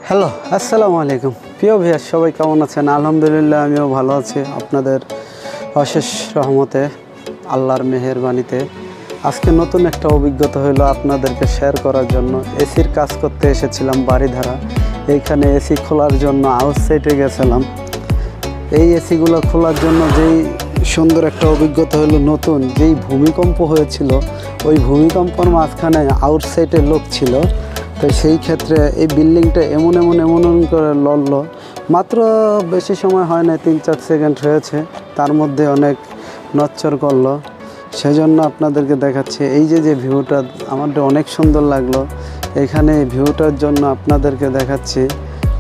Hello, আসসালামু আলাইকুম। প্রিয় ভাইয়া, সবাই কেমন আছেন? আলহামদুলিল্লাহ, আমিও ভালো আছি। আপনাদের অশেষ রহমতে, আল্লাহর মেহেরবানিতে আজকে নতুন একটা অভিজ্ঞতা হলো আপনাদেরকে শেয়ার করার জন্য। এসির কাজ করতে এসেছিলাম বাড়িধারা। এইখানে এসি খোলার জন্য আউটসাইডে গেছিলাম। এই এসিগুলো খোলার জন্য যেই সুন্দর একটা অভিজ্ঞতা হলো, নতুন যেই ভূমিকম্প হয়েছিল, ওই ভূমিকম্পর মাঝখানে আউটসাইডে লোক ছিল। তো সেই ক্ষেত্রে এই বিল্ডিংটা এমন করে লড়লো। মাত্র বেশি সময় হয় না, 3-4 সেকেন্ড হয়েছে, তার মধ্যে অনেক নচ্চর করলো। সেজন্য আপনাদেরকে দেখাচ্ছি। এই যে ভিউটা আমাদের অনেক সুন্দর লাগলো। এখানে ভিউটার জন্য আপনাদেরকে দেখাচ্ছি,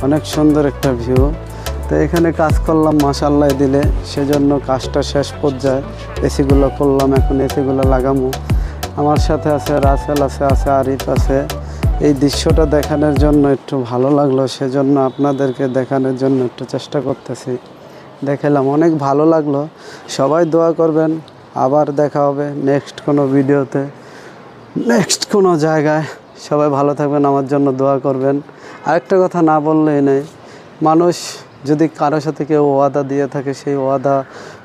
অনেক সুন্দর একটা ভিউ। তো এখানে কাজ করলাম মাশাআল্লাহ দিলে, সেজন্য কাজটা শেষ পর্যায়ে এসিগুলো করলাম। এখন এসিগুলো লাগামো। আমার সাথে আছে রাসেল, আছে আরিফ আছে। এই দৃশ্যটা দেখানোর জন্য একটু ভালো লাগলো, সেজন্য আপনাদেরকে দেখানোর জন্য একটু চেষ্টা করতেছি। দেখালাম, অনেক ভালো লাগলো। সবাই দোয়া করবেন। আবার দেখা হবে নেক্সট কোনো ভিডিওতে, নেক্সট কোনো জায়গায়। সবাই ভালো থাকবেন, আমার জন্য দোয়া করবেন। আরেকটা কথা না বললেই নেই, মানুষ যদি কারোর সাথে কেউ ওয়াদা দিয়ে থাকে, সেই ওয়াদা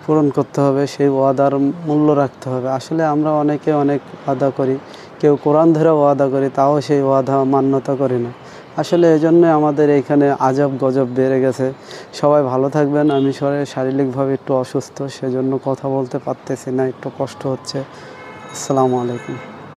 পূরণ করতে হবে, সেই ওয়াদার মূল্য রাখতে হবে। আসলে আমরা অনেকে অনেক ওয়াদা করি, কেউ কোরআন ধরে ওয়াদা করি, তাও সেই ওয়াদা মান্যতা করি না। আসলে এই জন্যই আমাদের এইখানে আজব গজব বেড়ে গেছে। সবাই ভালো থাকবেন। আমি শারীরিকভাবে একটু অসুস্থ, সেজন্য কথা বলতে পারতেছি না, একটু কষ্ট হচ্ছে। আসসালামু আলাইকুম।